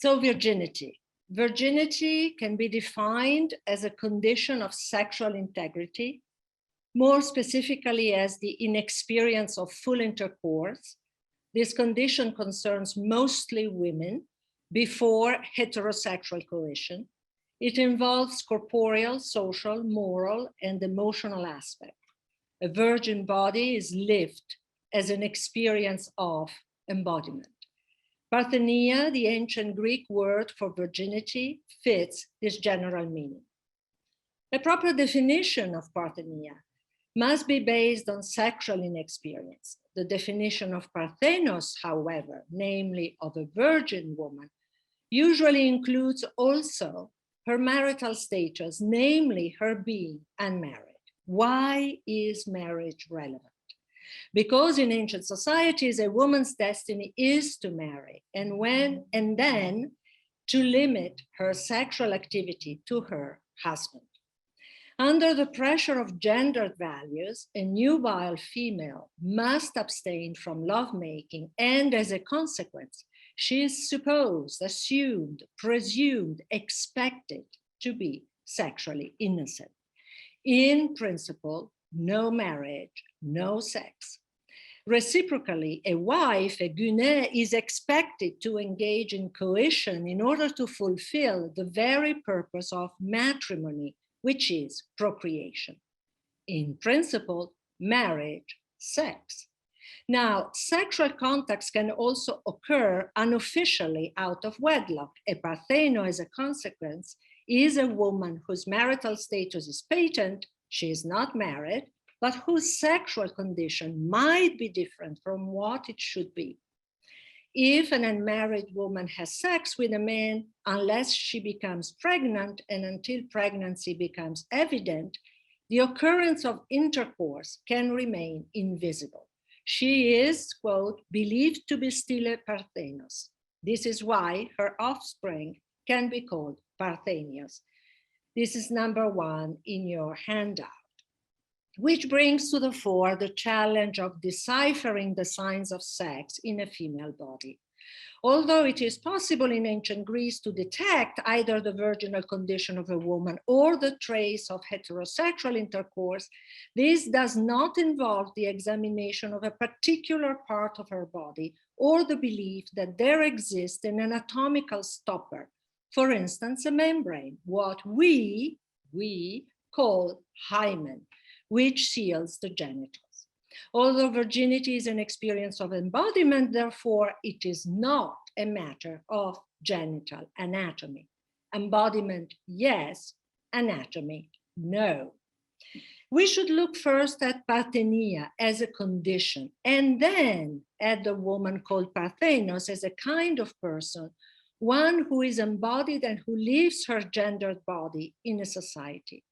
So virginity. Virginity can be defined as a condition of sexual integrity, more specifically as the inexperience of full intercourse. This condition concerns mostly women before heterosexual coition. It involves corporeal, social, moral, and emotional aspects. A virgin body is lived as an experience of embodiment. Parthenia, the ancient Greek word for virginity, fits this general meaning. A proper definition of parthenia must be based on sexual inexperience. The definition of Parthenos, however, namely of a virgin woman, usually includes also her marital status, namely her being unmarried. Why is marriage relevant? Because in ancient societies, a woman's destiny is to marry, and then to limit her sexual activity to her husband. Under the pressure of gendered values, a nubile female must abstain from lovemaking, and as a consequence, she is supposed, assumed, presumed, expected to be sexually innocent. In principle, no marriage, no sex. Reciprocally, a wife, a guinée, is expected to engage in coition in order to fulfill the very purpose of matrimony, which is procreation. In principle, marriage, sex. Now, sexual contacts can also occur unofficially out of wedlock. A partheno, as a consequence, is a woman whose marital status is patent, she is not married, but whose sexual condition might be different from what it should be. If an unmarried woman has sex with a man, unless she becomes pregnant and until pregnancy becomes evident, the occurrence of intercourse can remain invisible. She is, quote, believed to be still a Parthenos. This is why her offspring can be called Parthenios. This is number 1 in your handout, which brings to the fore the challenge of deciphering the signs of sex in a female body. Although it is possible in ancient Greece to detect either the virginal condition of a woman or the trace of heterosexual intercourse, this does not involve the examination of a particular part of her body or the belief that there exists an anatomical stopper, for instance, a membrane, what we call hymen, which seals the genitals. Although virginity is an experience of embodiment, therefore, it is not a matter of genital anatomy. Embodiment, yes. Anatomy, no. We should look first at parthenia as a condition, and then at the woman called Parthenos as a kind of person, one who is embodied and who lives her gendered body in a society.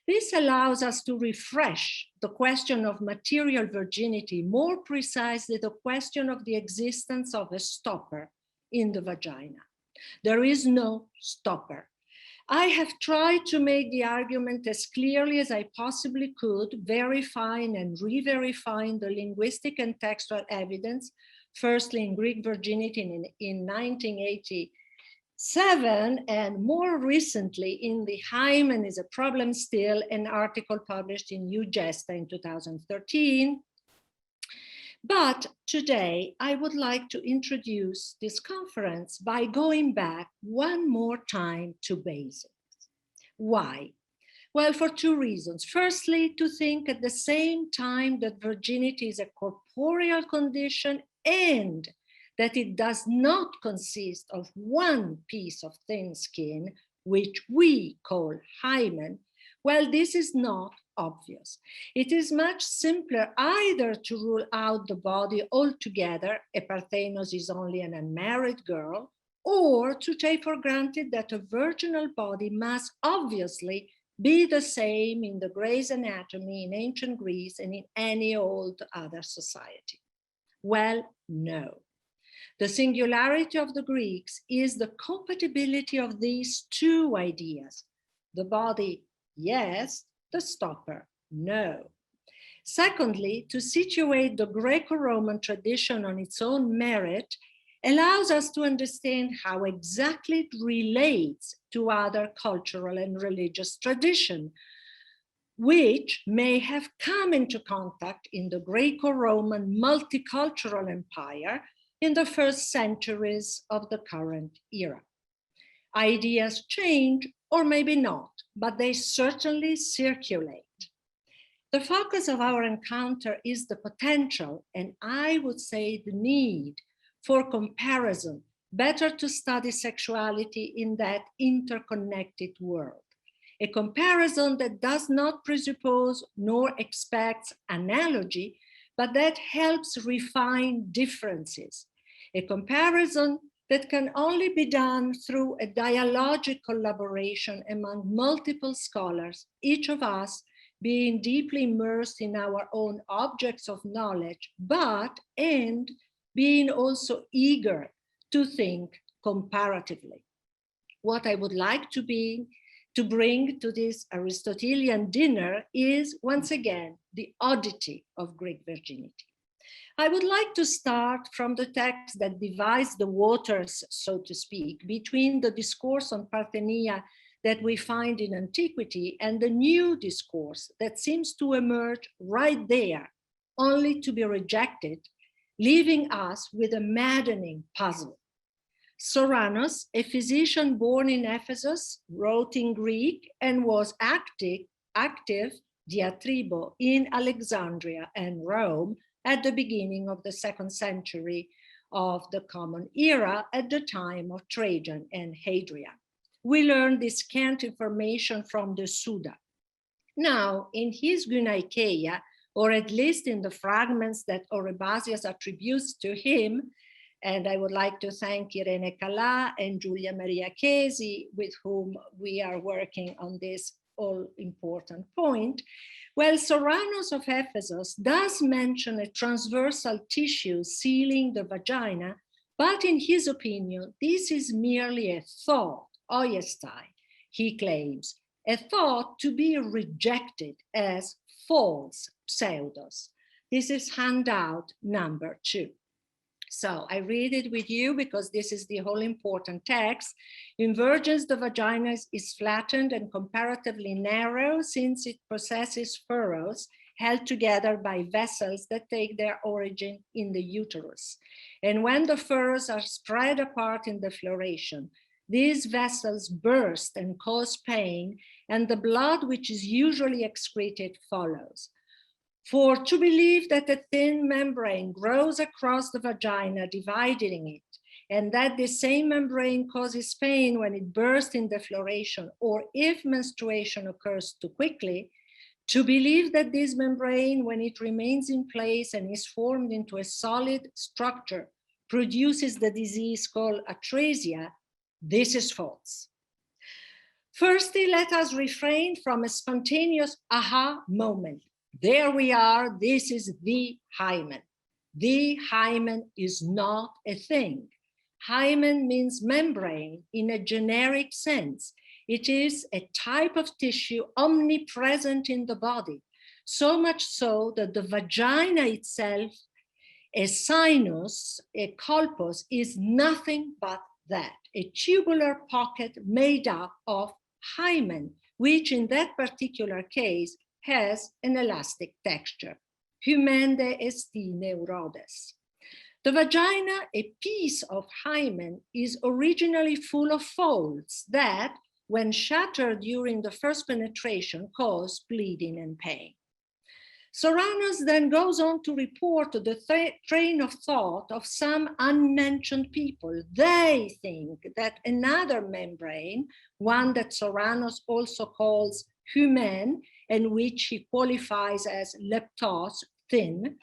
This allows us to refresh the question of material virginity, more precisely the question of the existence of a stopper in the vagina. There is no stopper. I have tried to make the argument as clearly as I possibly could, verifying and re-verifying the linguistic and textual evidence, firstly in Greek virginity in 1987, and more recently in the Hymen is a Problem Still, an article published in Eugesta in 2013. But today I would like to introduce this conference by going back one more time to basics. Why? Well, for 2 reasons. Firstly, to think at the same time that virginity is a corporeal condition and that it does not consist of one piece of thin skin, which we call hymen. Well, this is not obvious. It is much simpler either to rule out the body altogether, a Parthenos is only an unmarried girl, or to take for granted that a virginal body must obviously be the same in the Gray's Anatomy, in ancient Greece, and in any old other society. Well, no. The singularity of the Greeks is the compatibility of these 2 ideas. The body, yes. The stopper, no. Secondly, to situate the Greco-Roman tradition on its own merit, allows us to understand how exactly it relates to other cultural and religious tradition, which may have come into contact in the Greco-Roman multicultural empire in the first centuries of the current era. Ideas change, or maybe not, but they certainly circulate. The focus of our encounter is the potential, and I would say the need, for comparison, better to study sexuality in that interconnected world. A comparison that does not presuppose nor expects analogy, but that helps refine differences. A comparison that can only be done through a dialogic collaboration among multiple scholars, each of us being deeply immersed in our own objects of knowledge, and being also eager to think comparatively. What I would like to bring to this Aristotelian dinner is, once again, the oddity of Greek virginity. I would like to start from the text that divides the waters, so to speak, between the discourse on Parthenia that we find in antiquity and the new discourse that seems to emerge right there, only to be rejected, leaving us with a maddening puzzle. Serranos, a physician born in Ephesus, wrote in Greek and was active diatribo in Alexandria and Rome at the beginning of the 2nd century of the Common Era, at the time of Trajan and Hadrian. We learn this scant information from the Suda. Now, in his Gynaikeia, or at least in the fragments that Oribasius attributes to him, and I would like to thank Irene Calà and Giulia Maria Chesi, with whom we are working on this all-important point. Well, Serranos of Ephesus does mention a transversal tissue sealing the vagina, but in his opinion, this is merely a thought, oiestai, he claims, a thought to be rejected as false, pseudos. This is handout number 2. So I read it with you because this is the whole important text. In virgins, the vagina is flattened and comparatively narrow, since it possesses furrows held together by vessels that take their origin in the uterus. And when the furrows are spread apart in defloration, these vessels burst and cause pain, and the blood, which is usually excreted, follows. For to believe that a thin membrane grows across the vagina, dividing it, and that the same membrane causes pain when it bursts in defloration, or if menstruation occurs too quickly, to believe that this membrane, when it remains in place and is formed into a solid structure, produces the disease called atresia, this is false. Firstly, let us refrain from a spontaneous aha moment. There we are, this is the hymen. The hymen is not a thing. Hymen means membrane in a generic sense. It is a type of tissue omnipresent in the body, so much so that the vagina itself, a sinus, a colpos, is nothing but that, a tubular pocket made up of hymen, which in that particular case has an elastic texture. Hymende esti neurodes. The vagina, a piece of hymen, is originally full of folds that, when shattered during the first penetration, cause bleeding and pain. Serranos then goes on to report the train of thought of some unmentioned people. They think that another membrane, one that Serranos also calls hymen, and which he qualifies as leptos, thin,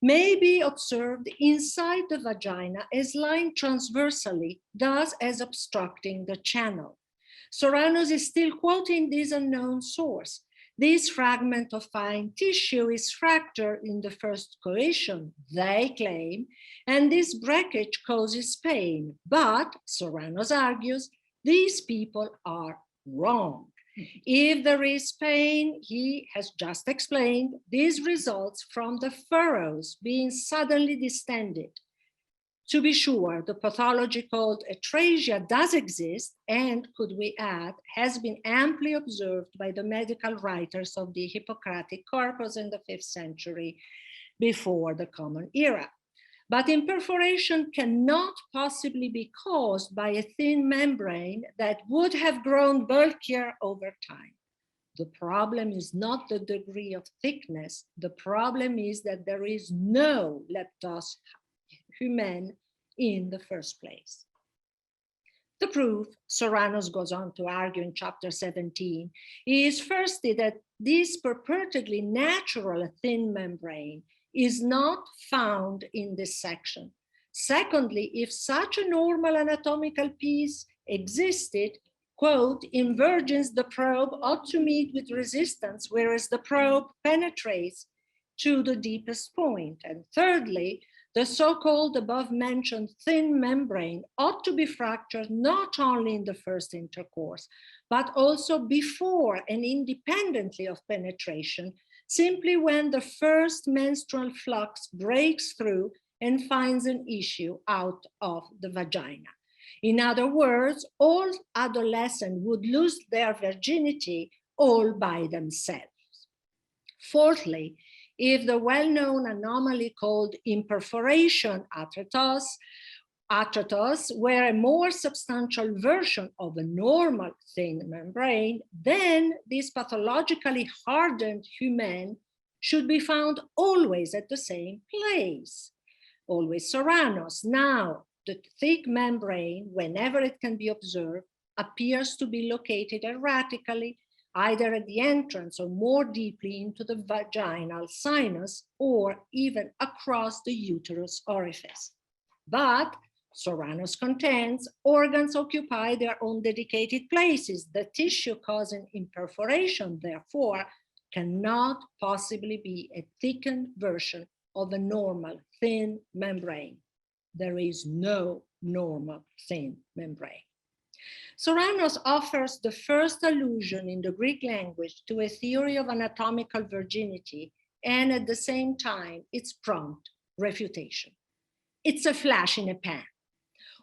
may be observed inside the vagina as lying transversally, thus as obstructing the channel. Serranos is still quoting this unknown source. This fragment of fine tissue is fractured in the first coition, they claim, and this breakage causes pain. But, Serranos argues, these people are wrong. If there is pain, he has just explained, this results from the furrows being suddenly distended. To be sure, the pathology called atrasia does exist and, could we add, has been amply observed by the medical writers of the Hippocratic corpus in the 5th century before the Common Era. But imperforation cannot possibly be caused by a thin membrane that would have grown bulkier over time. The problem is not the degree of thickness. The problem is that there is no leptos Hymen in the first place. The proof, Serranos goes on to argue in chapter 17, is firstly that this purportedly natural thin membrane is not found in this section. Secondly, if such a normal anatomical piece existed, quote, in virgins, the probe ought to meet with resistance, whereas the probe penetrates to the deepest point. And thirdly, the so-called above-mentioned thin membrane ought to be fractured not only in the first intercourse, but also before and independently of penetration, simply when the first menstrual flux breaks through and finds an issue out of the vagina. In other words, all adolescents would lose their virginity all by themselves. Fourthly, if the well-known anomaly called imperforation, atratos, were a more substantial version of a normal thin membrane, then this pathologically hardened hymen should be found always at the same place, always Serranos. Now, the thick membrane, whenever it can be observed, appears to be located erratically, either at the entrance or more deeply into the vaginal sinus, or even across the uterus orifice. But Serranos contends organs occupy their own dedicated places. The tissue causing imperforation, therefore, cannot possibly be a thickened version of a normal thin membrane. There is no normal thin membrane. Serranos offers the first allusion in the Greek language to a theory of anatomical virginity, and at the same time, its prompt refutation. It's a flash in a pan.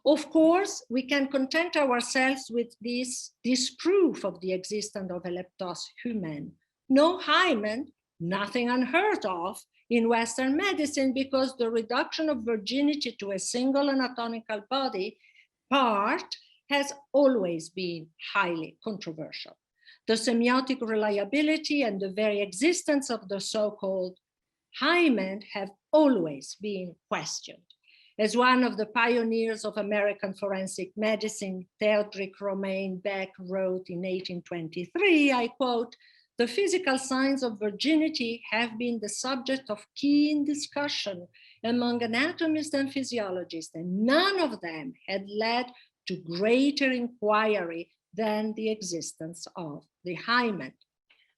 Of course, we can content ourselves with this disproof of the existence of a leptos hymen. No hymen, nothing unheard of in Western medicine, because the reduction of virginity to a single anatomical body part has always been highly controversial. The semiotic reliability and the very existence of the so-called hymen have always been questioned. As one of the pioneers of American forensic medicine, Theodric Romain Beck, wrote in 1823, I quote, "The physical signs of virginity have been the subject of keen discussion among anatomists and physiologists, and none of them had led to greater inquiry than the existence of the hymen."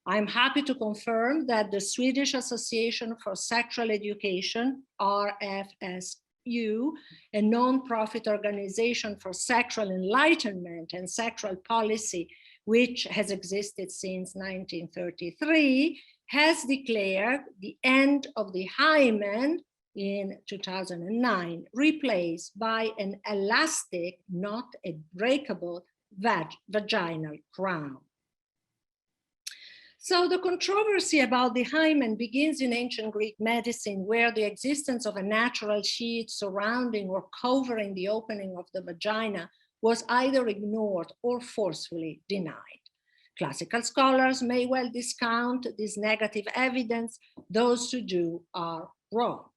I'm happy to confirm that the Swedish Association for Sexual Education, RFSU, a non-profit organization for sexual enlightenment and sexual policy, which has existed since 1933, has declared the end of the hymen in 2009, replaced by an elastic, not a breakable vaginal crown. So the controversy about the hymen begins in ancient Greek medicine, where the existence of a natural sheath surrounding or covering the opening of the vagina was either ignored or forcefully denied. Classical scholars may well discount this negative evidence. Those who do are wrong.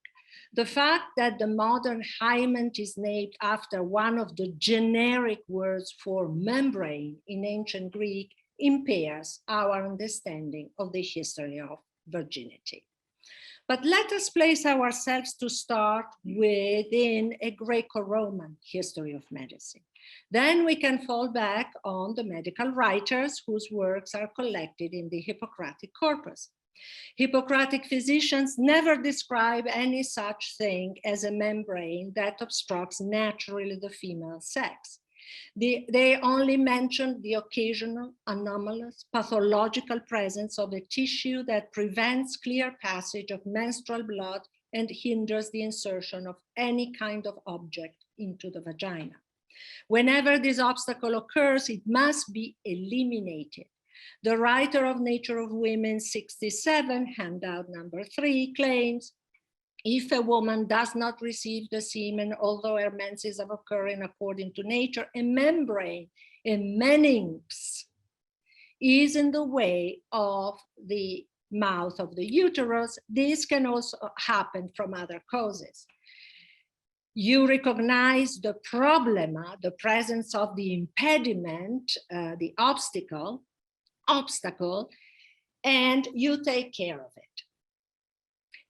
The fact that the modern hymen is named after one of the generic words for membrane in ancient Greek impairs our understanding of the history of virginity. But let us place ourselves to start within a Greco-Roman history of medicine. Then we can fall back on the medical writers whose works are collected in the Hippocratic corpus. Hippocratic physicians never describe any such thing as a membrane that obstructs naturally the female sex. They only mention the occasional, anomalous, pathological presence of a tissue that prevents clear passage of menstrual blood and hinders the insertion of any kind of object into the vagina. Whenever this obstacle occurs, it must be eliminated. The writer of Nature of Women 67, handout number 3, claims, if a woman does not receive the semen, although her menses have occurring according to nature, a membrane, a meninx, is in the way of the mouth of the uterus. This can also happen from other causes. You recognize the problema, the presence of the impediment, the obstacle, and you take care of it.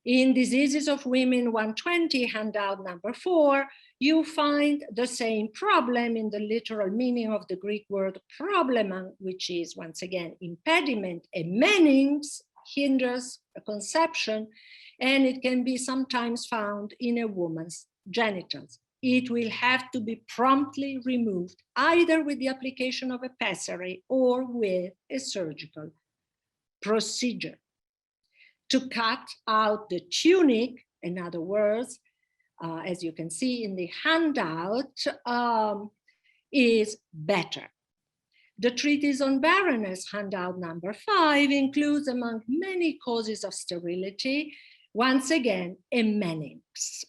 In Diseases of Women 120, handout number 4, you find the same problem in the literal meaning of the Greek word problema, which is, once again, impediment. A meninx hinders a conception, and it can be sometimes found in a woman's genitals. It will have to be promptly removed, either with the application of a pessary or with a surgical procedure. To cut out the tunic, in other words, as you can see in the handout, is better. The Treatise on Barrenness, handout number 5, includes, among many causes of sterility, once again, a meninx.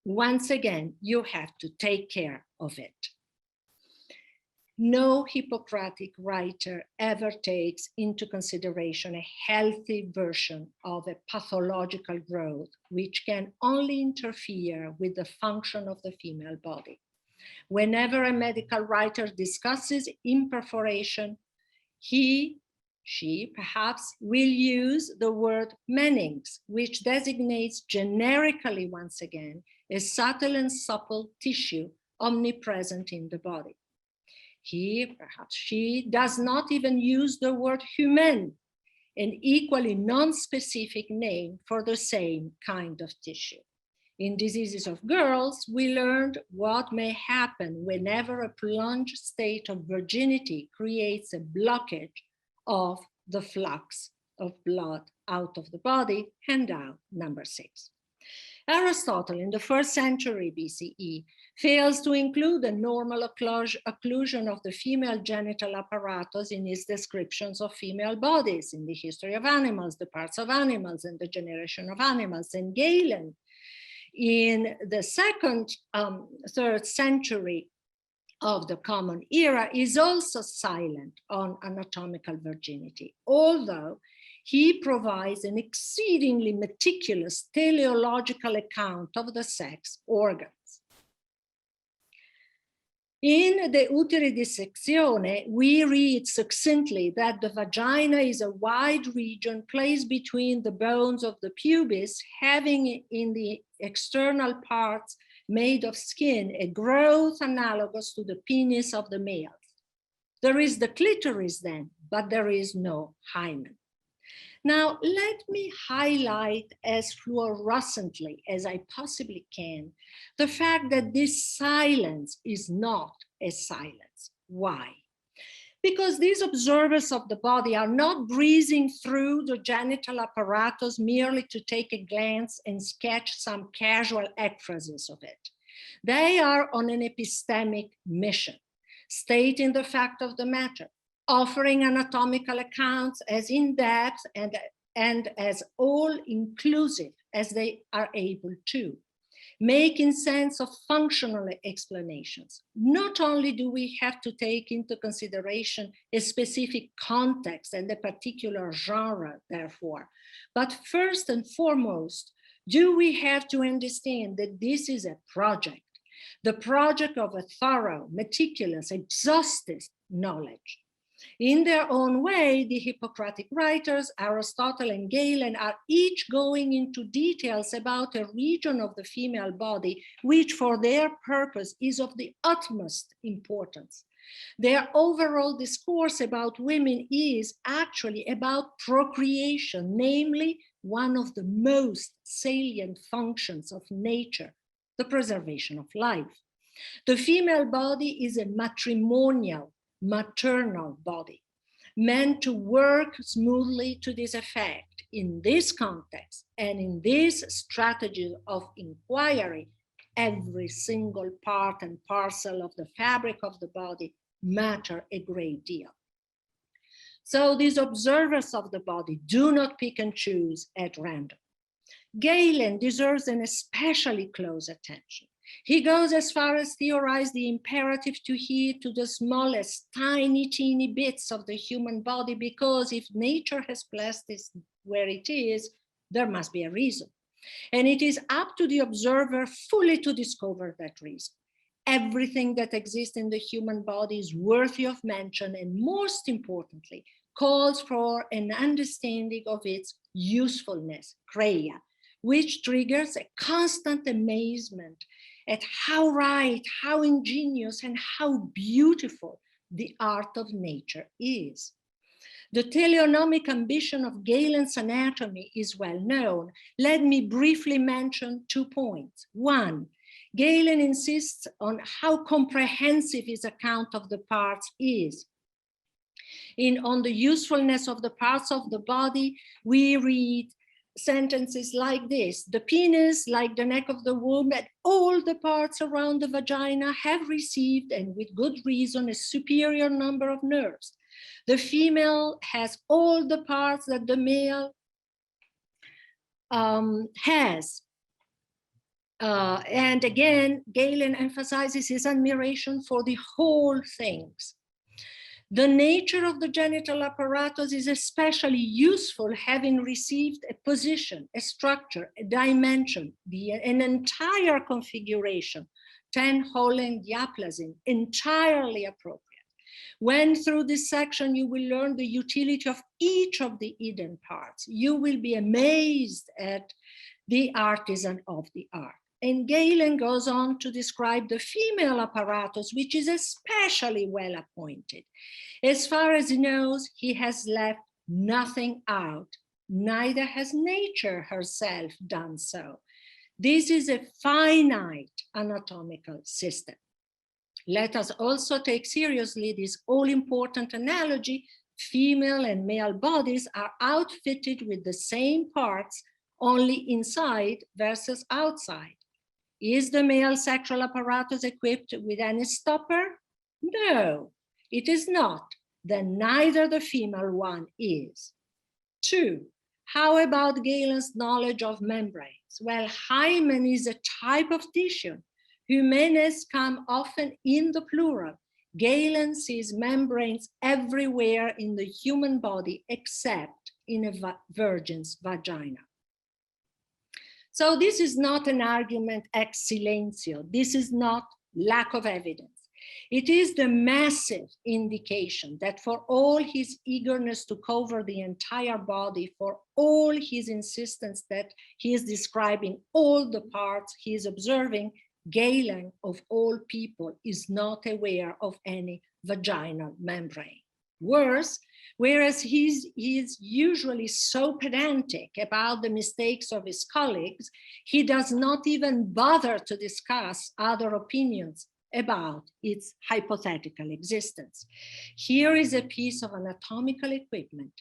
Once again, you have to take care of it. No Hippocratic writer ever takes into consideration a healthy version of a pathological growth, which can only interfere with the function of the female body. Whenever a medical writer discusses imperforation, he, she perhaps will use the word meninx, which designates generically, once again, a subtle and supple tissue omnipresent in the body. He, perhaps she, does not even use the word hymen, an equally non-specific name for the same kind of tissue. In Diseases of Girls, we learned what may happen whenever a prolonged state of virginity creates a blockage of the flux of blood out of the body, handout number 6. Aristotle, in the 1st century BCE, fails to include a normal occlusion of the female genital apparatus in his descriptions of female bodies, in the History of Animals, the Parts of Animals, and the Generation of Animals. And Galen, in the 2nd, 3rd century of the Common Era, is also silent on anatomical virginity, although he provides an exceedingly meticulous teleological account of the sex organs. In the Uteri Dissezione, we read succinctly that the vagina is a wide region placed between the bones of the pubis, having in the external parts made of skin a growth analogous to the penis of the male. There is the clitoris then, but there is no hymen. Now, let me highlight as fluorescently as I possibly can the fact that this silence is not a silence. Why? Because these observers of the body are not breezing through the genital apparatus merely to take a glance and sketch some casual ekphrasis of it. They are on an epistemic mission, stating the fact of the matter, offering anatomical accounts as in-depth and as all-inclusive as they are able to, making sense of functional explanations. Not only do we have to take into consideration a specific context and a particular genre, therefore, but first and foremost, do we have to understand that this is a project, the project of a thorough, meticulous, exhaustive knowledge. In their own way, the Hippocratic writers, Aristotle and Galen, are each going into details about a region of the female body, which for their purpose is of the utmost importance. Their overall discourse about women is actually about procreation, namely one of the most salient functions of nature, the preservation of life. The female body is a matrimonial, maternal body, meant to work smoothly to this effect. in this context and in this strategy of inquiry, every single part and parcel of the fabric of the body matter a great deal. So these observers of the body do not pick and choose at random. Galen deserves an especially close attention. He goes as far as theorize the imperative to heed to the smallest, tiny, teeny bits of the human body, because if nature has placed this where it is, there must be a reason. And it is up to the observer fully to discover that reason. Everything that exists in the human body is worthy of mention, and most importantly, calls for an understanding of its usefulness, kreia, which triggers a constant amazement at how right, how ingenious, and how beautiful the art of nature is. The teleonomic ambition of Galen's anatomy is well known. Let me briefly mention 2 points. One, Galen insists on how comprehensive his account of the parts is. On the usefulness of the parts of the body, we read sentences like this: the penis, like the neck of the womb, and all the parts around the vagina have received, and with good reason, a superior number of nerves. The female has all the parts that the male has. And again, Galen emphasizes his admiration for the whole things. The nature of the genital apparatus is especially useful, having received a position, a structure, a dimension, an entire configuration, 10 Holland diaplasin, entirely appropriate. When through this section you will learn the utility of each of the hidden parts, you will be amazed at the artisan of the art. And Galen goes on to describe the female apparatus, which is especially well appointed. As far as he knows, he has left nothing out, neither has nature herself done so. This is a finite anatomical system. Let us also take seriously this all-important analogy. Female and male bodies are outfitted with the same parts, only inside versus outside. Is the male sexual apparatus equipped with any stopper? No, it is not. Then neither the female one is. 2, how about Galen's knowledge of membranes? Well, Hymen is a type of tissue. Humanes come often in the plural. Galen sees membranes everywhere in the human body except in a virgin's vagina. So this is not an argument ex silencio. This is not lack of evidence. It is the massive indication that for all his eagerness to cover the entire body, for all his insistence that he is describing all the parts he is observing, Galen, of all people, is not aware of any vaginal membrane. Worse, whereas he is usually so pedantic about the mistakes of his colleagues, he does not even bother to discuss other opinions about its hypothetical existence. Here is a piece of anatomical equipment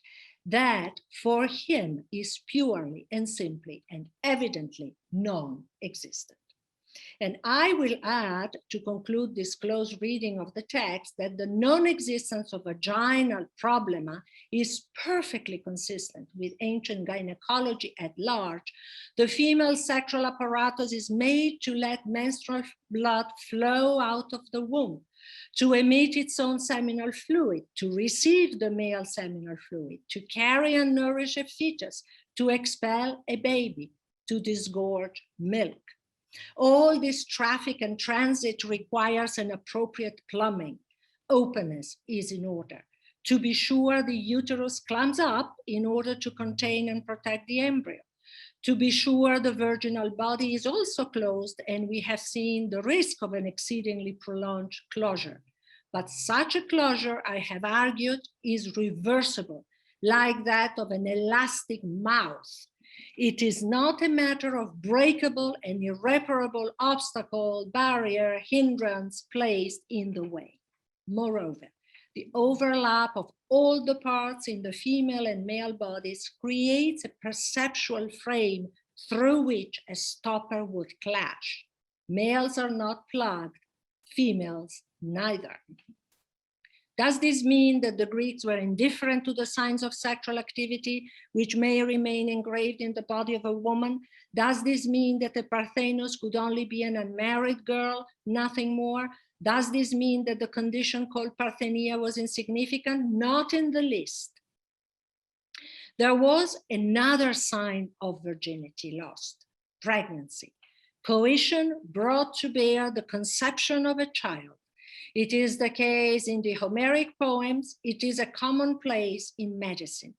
that for him is purely and simply and evidently non-existent. And I will add, to conclude this close reading of the text, that the non-existence of vaginal problema is perfectly consistent with ancient gynecology at large. The female sexual apparatus is made to let menstrual blood flow out of the womb, to emit its own seminal fluid, to receive the male seminal fluid, to carry and nourish a fetus, to expel a baby, to disgorge milk. All this traffic and transit requires an appropriate plumbing. Openness is in order. To be sure, the uterus climbs up in order to contain and protect the embryo. To be sure, the virginal body is also closed, and we have seen the risk of an exceedingly prolonged closure. But such a closure, I have argued, is reversible, like that of an elastic mouth. It is not a matter of breakable and irreparable obstacle, barrier, hindrance placed in the way. Moreover, the overlap of all the parts in the female and male bodies creates a perceptual frame through which a stopper would clash. Males are not plugged, females neither. Does this mean that the Greeks were indifferent to the signs of sexual activity, which may remain engraved in the body of a woman? Does this mean that a Parthenos could only be an unmarried girl, nothing more? Does this mean that the condition called Parthenia was insignificant? Not in the least. There was another sign of virginity lost: pregnancy. Coition brought to bear the conception of a child. It is the case in the Homeric poems. It is a commonplace in medicine.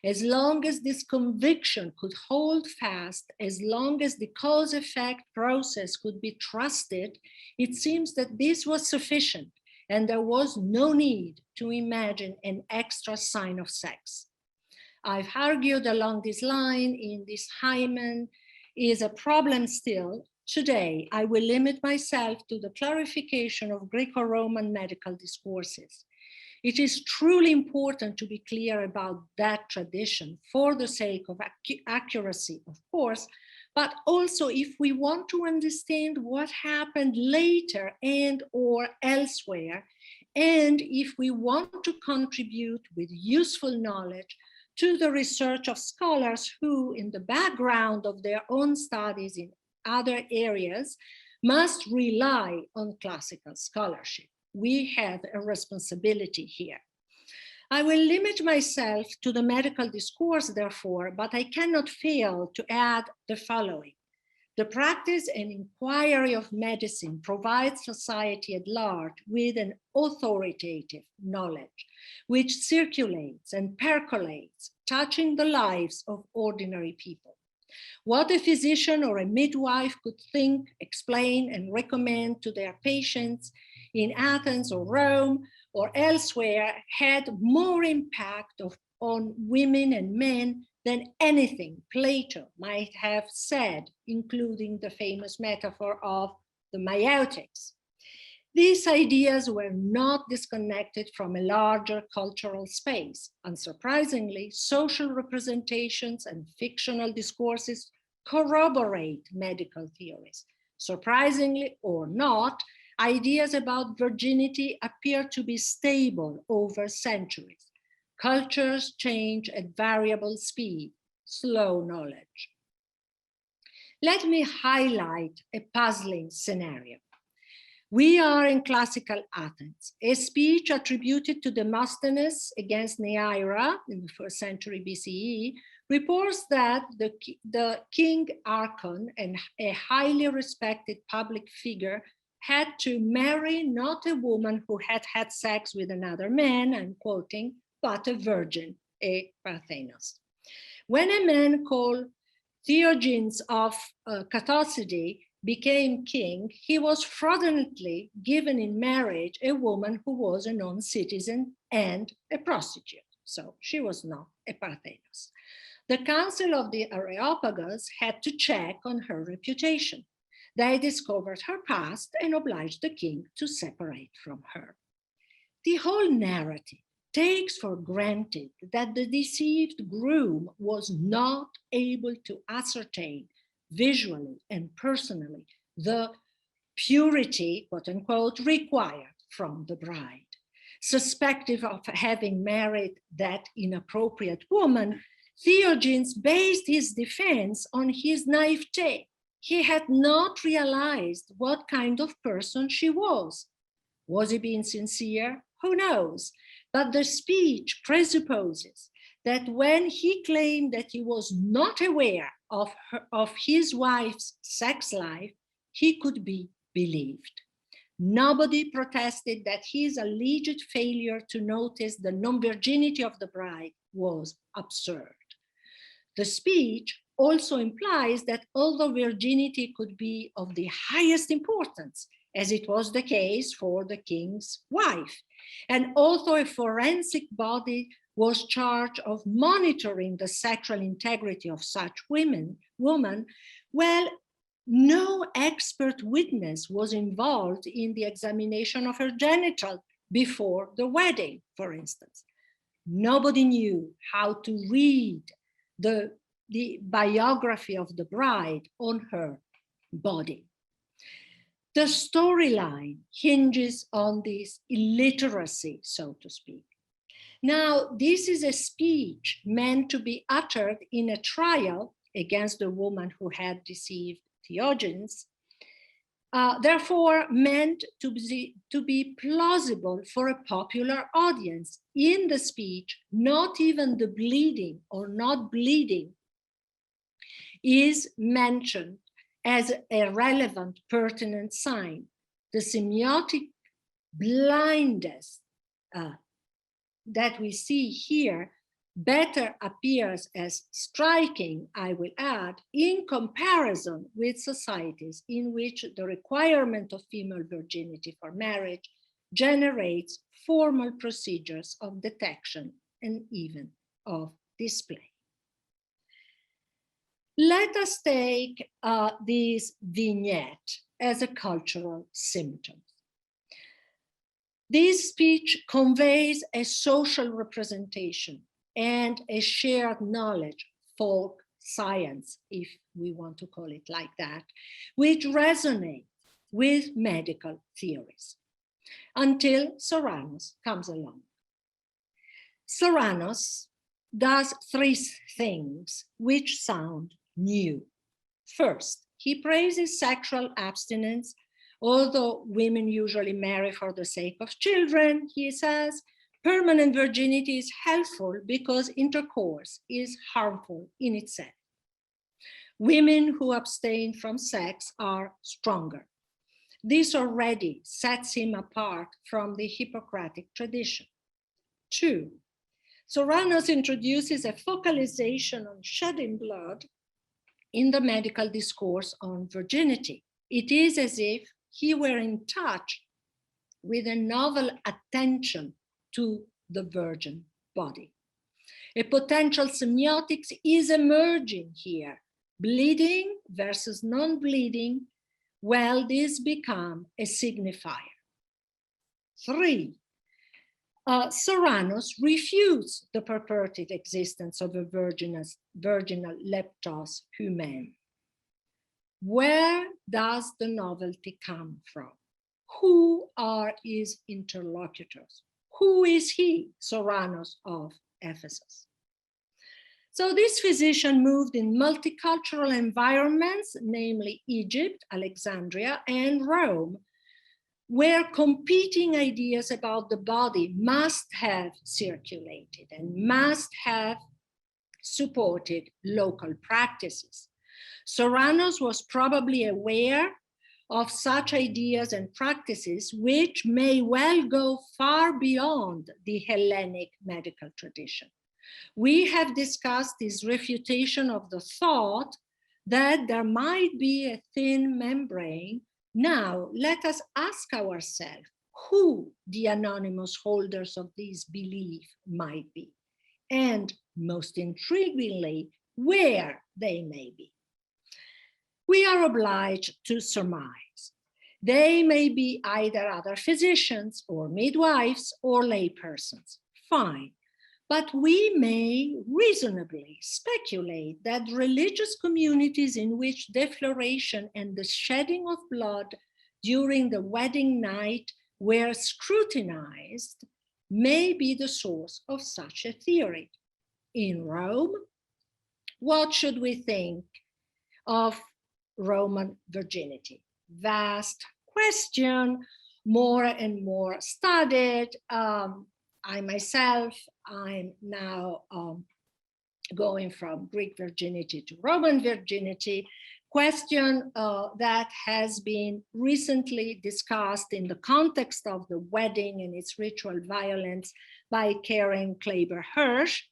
As long as this conviction could hold fast, as long as the cause-effect process could be trusted, it seems that this was sufficient, and there was no need to imagine an extra sign of sex. I've argued along this line in this Hymen is a problem still. Today, I will limit myself to the clarification of Greco-Roman medical discourses. It is truly important to be clear about that tradition for the sake of accuracy, of course, but also if we want to understand what happened later and or elsewhere, and if we want to contribute with useful knowledge to the research of scholars who, in the background of their own studies in other areas, must rely on classical scholarship. We have a responsibility here. I will limit myself to the medical discourse, therefore, but I cannot fail to add the following. The practice and inquiry of medicine provides society at large with an authoritative knowledge, which circulates and percolates, touching the lives of ordinary people. What a physician or a midwife could think, explain, and recommend to their patients in Athens or Rome or elsewhere had more impact on women and men than anything Plato might have said, including the famous metaphor of the meiotics. These ideas were not disconnected from a larger cultural space. Unsurprisingly, social representations and fictional discourses corroborate medical theories. Surprisingly or not, ideas about virginity appear to be stable over centuries. Cultures change at variable speed, slow knowledge. Let me highlight a puzzling scenario. We are in classical Athens. A speech attributed to Demosthenes against Neaira in the 1st century BCE reports that the king Archon, and a highly respected public figure, had to marry not a woman who had had sex with another man, I'm quoting, but a virgin, a Parthenos. When a man called Theogenes of Catossidae became king, he was fraudulently given in marriage a woman who was a non-citizen and a prostitute. So she was not a Parthenos. The council of the Areopagus had to check on her reputation. They discovered her past and obliged the king to separate from her. The whole narrative takes for granted that the deceived groom was not able to ascertain visually and personally the purity, quote unquote, required from the bride. Suspected of having married that inappropriate woman, Theogenes based his defense on his naivete. He had not realized what kind of person she was. Was he being sincere? Who knows? But the speech presupposes that when he claimed that he was not aware of his wife's sex life, he could be believed. Nobody protested that his alleged failure to notice the non-virginity of the bride was absurd. The speech also implies that although virginity could be of the highest importance, as it was the case for the king's wife, and although a forensic body was charged of monitoring the sexual integrity of such woman, well, no expert witness was involved in the examination of her genital before the wedding, for instance. Nobody knew how to read the biography of the bride on her body. The storyline hinges on this illiteracy, so to speak. Now, this is a speech meant to be uttered in a trial against the woman who had deceived Theogenes, therefore meant to be plausible for a popular audience. In the speech, not even the bleeding or not bleeding is mentioned as a relevant, pertinent sign. The semiotic blindness that we see here better appears as striking, I will add, in comparison with societies in which the requirement of female virginity for marriage generates formal procedures of detection and even of display. Let us take this vignette as a cultural symptom. This speech conveys a social representation and a shared knowledge, folk science, if we want to call it like that, which resonate with medical theories, until Serranos comes along. Serranos does three things which sound new. First, he praises sexual abstinence. Although women usually marry for the sake of children, he says, permanent virginity is helpful because intercourse is harmful in itself. Women who abstain from sex are stronger. This already sets him apart from the Hippocratic tradition. 2, Serranos introduces a focalization on shedding blood in the medical discourse on virginity. It is as if he were in touch with a novel attention to the virgin body. A potential semiotics is emerging here. Bleeding versus non-bleeding, well, this become a signifier. 3, Serranos refutes the purported existence of a virginal leptos Hymen. Where does the novelty come from? Who are his interlocutors? Who is he, Serranos of Ephesus? So this physician moved in multicultural environments, namely Egypt, Alexandria, and Rome, where competing ideas about the body must have circulated and must have supported local practices. Serranos was probably aware of such ideas and practices which may well go far beyond the Hellenic medical tradition. We have discussed this refutation of the thought that there might be a thin membrane. Now, let us ask ourselves who the anonymous holders of this belief might be, and most intriguingly, where they may be. We are obliged to surmise. They may be either other physicians or midwives or laypersons. Fine. But we may reasonably speculate that religious communities in which defloration and the shedding of blood during the wedding night were scrutinized may be the source of such a theory. In Rome, what should we think of Roman virginity? Vast question, more and more studied. I myself, I'm now going from Greek virginity to Roman virginity, question that has been recently discussed in the context of the wedding and its ritual violence by Karen Kleber-Hirsch,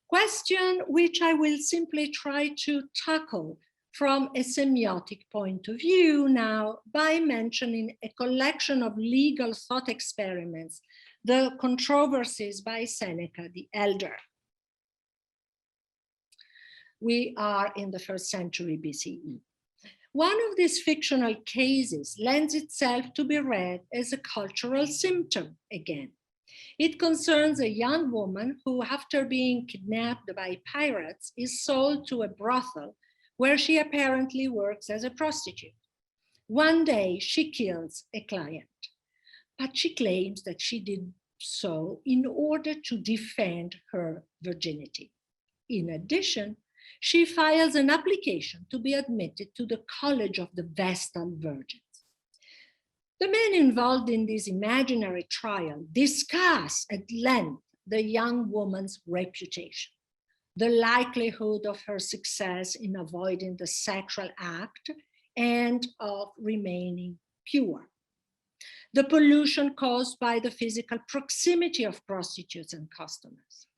question which I will simply try to tackle from a semiotic point of view now by mentioning a collection of legal thought experiments, the controversies by Seneca the Elder. We are in the 1st century BCE. One of these fictional cases lends itself to be read as a cultural symptom again. It concerns a young woman who, after being kidnapped by pirates, is sold to a brothel where she apparently works as a prostitute. One day, she kills a client, but she claims that she did so in order to defend her virginity. In addition, she files an application to be admitted to the College of the Vestal Virgins. The men involved in this imaginary trial discuss at length the young woman's reputation, the likelihood of her success in avoiding the sexual act and of remaining pure, the pollution caused by the physical proximity of prostitutes and customers,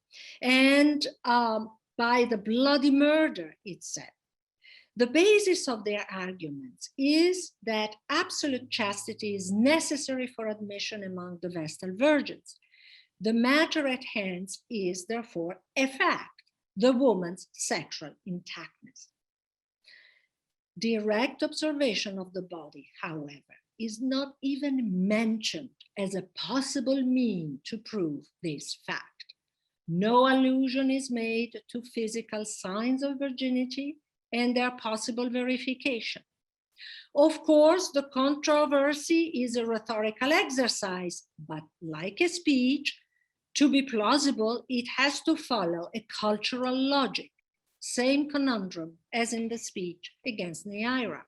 and by the bloody murder itself. The basis of their arguments is that absolute chastity is necessary for admission among the Vestal Virgins. The matter at hand is therefore a fact, the woman's sexual intactness. Direct observation of the body, however, is not even mentioned as a possible mean to prove this fact. No allusion is made to physical signs of virginity and their possible verification. Of course, the controversy is a rhetorical exercise, but like a speech, to be plausible, it has to follow a cultural logic, same conundrum as in the speech against Neaira.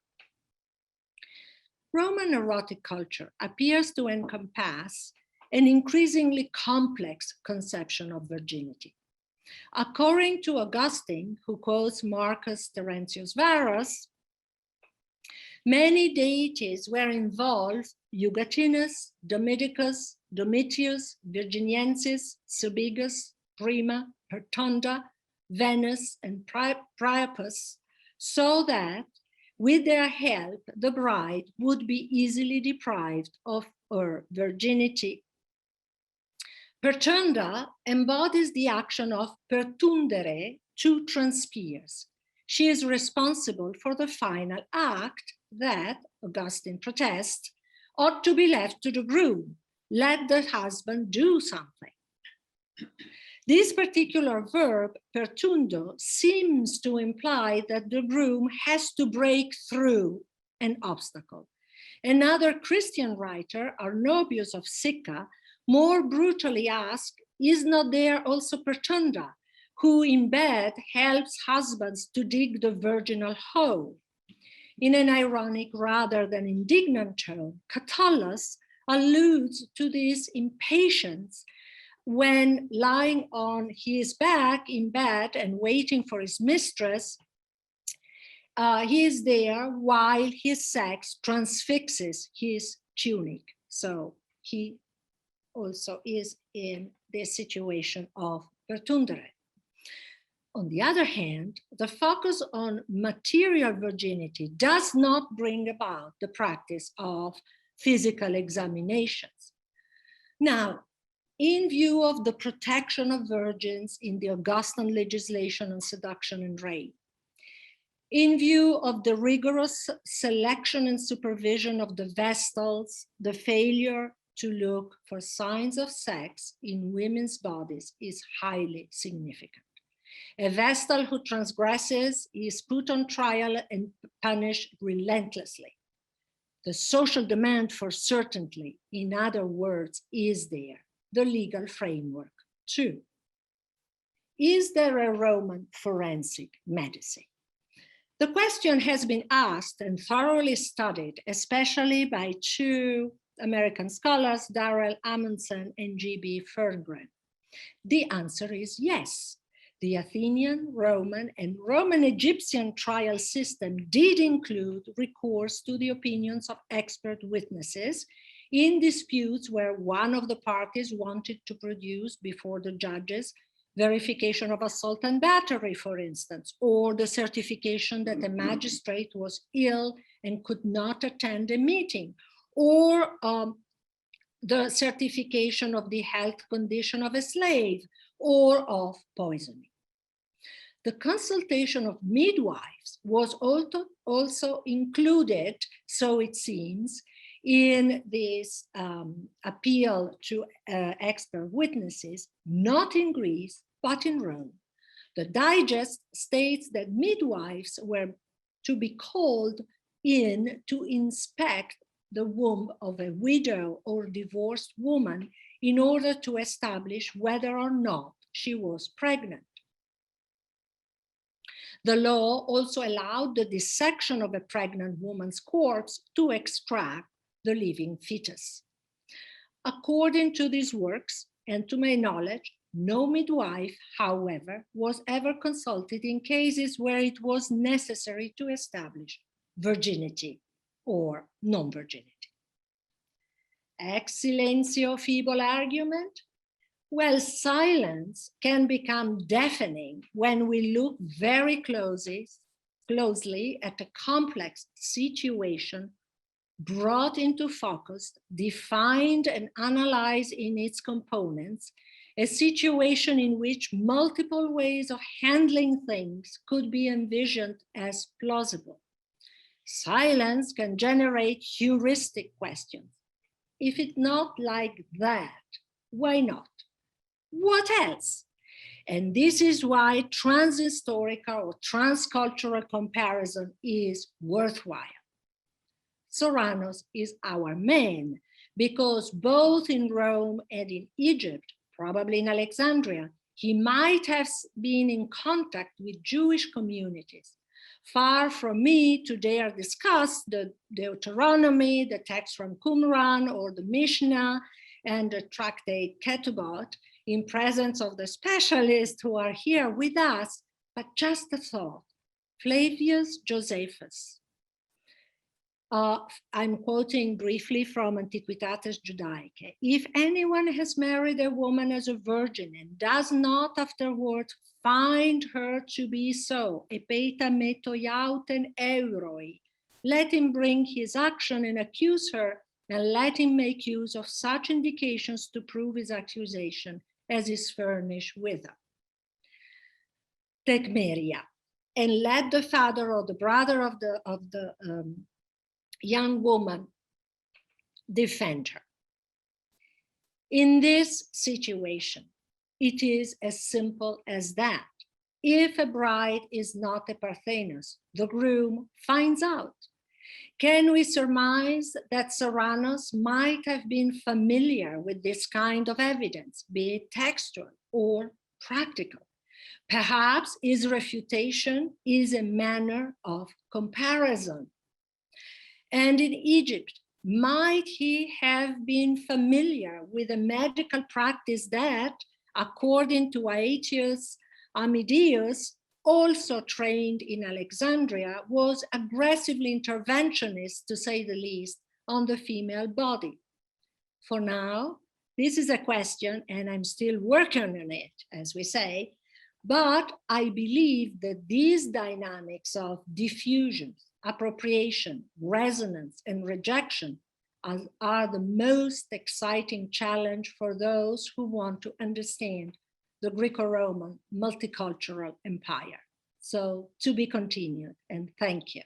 Roman erotic culture appears to encompass an increasingly complex conception of virginity. According to Augustine, who quotes Marcus Terentius Varus, many deities were involved: Eugatinus, Domidicus, Domitius, Virginiensis, Subigus, Prima, Pertunda, Venus, and Priapus, so that with their help, the bride would be easily deprived of her virginity. Pertunda embodies the action of pertundere, to transpierce. She is responsible for the final act that, Augustine protests, ought to be left to the groom. Let the husband do something. This particular verb, pertundo, seems to imply that the groom has to break through an obstacle. Another Christian writer, Arnobius of Sicca, more brutally asks, is not there also Pertunda, who in bed helps husbands to dig the virginal hole? In an ironic rather than indignant tone, Catullus alludes to this impatience when, lying on his back in bed and waiting for his mistress, he is there while his sex transfixes his tunic. So he also is in this situation of pertundere. On the other hand, the focus on material virginity does not bring about the practice of physical examinations. Now, in view of the protection of virgins in the Augustan legislation on seduction and rape, in view of the rigorous selection and supervision of the Vestals, the failure to look for signs of sex in women's bodies is highly significant. A Vestal who transgresses is put on trial and punished relentlessly. The social demand for certainty, in other words, is there. The legal framework too. Is there a Roman forensic medicine? The question has been asked and thoroughly studied, especially by two American scholars, Darrell Amundsen and G.B. Ferngren. The answer is yes. The Athenian, Roman, and Roman Egyptian trial system did include recourse to the opinions of expert witnesses in disputes where one of the parties wanted to produce before the judges verification of assault and battery, for instance, or the certification that a magistrate was ill and could not attend a meeting, or the certification of the health condition of a slave, or of poisoning. The consultation of midwives was also included, so it seems, in this appeal to expert witnesses, not in Greece, but in Rome. The digest states that midwives were to be called in to inspect the womb of a widow or divorced woman in order to establish whether or not she was pregnant. The law also allowed the dissection of a pregnant woman's corpse to extract the living fetus. According to these works, and to my knowledge, no midwife, however, was ever consulted in cases where it was necessary to establish virginity or non-virginity. Ex silentio feeble argument? Well, silence can become deafening when we look very closely at a complex situation brought into focus, defined and analyzed in its components, a situation in which multiple ways of handling things could be envisioned as plausible. Silence can generate heuristic questions. If it's not like that, why not? What else? And this is why transhistorical or transcultural comparison is worthwhile. Serranos is our man because both in Rome and in Egypt, probably in Alexandria, he might have been in contact with Jewish communities. Far from me to dare discuss the Deuteronomy, the text from Qumran, or the Mishnah, and the tractate Ketubot, in presence of the specialists who are here with us, but just a thought. Flavius Josephus. I'm quoting briefly from Antiquitates Judaicae. If anyone has married a woman as a virgin and does not afterwards find her to be so, epeita metoiauten euroi, let him bring his action and accuse her, and let him make use of such indications to prove his accusation as is furnished with her. Tecmeria, and let the father or the brother of the young woman defend her. In this situation, it is as simple as that. If a bride is not a Parthenos, the groom finds out. Can we surmise that Serranos might have been familiar with this kind of evidence, be it textual or practical? Perhaps his refutation is a manner of comparison. And in Egypt, might he have been familiar with a medical practice that, according to Aetius Amidius, also trained in Alexandria, was aggressively interventionist, to say the least, on the female body? For now, this is a question, and I'm still working on it, as we say, but I believe that these dynamics of diffusion, appropriation, resonance, and rejection are the most exciting challenge for those who want to understand the Greco-Roman multicultural empire. So to be continued, and thank you.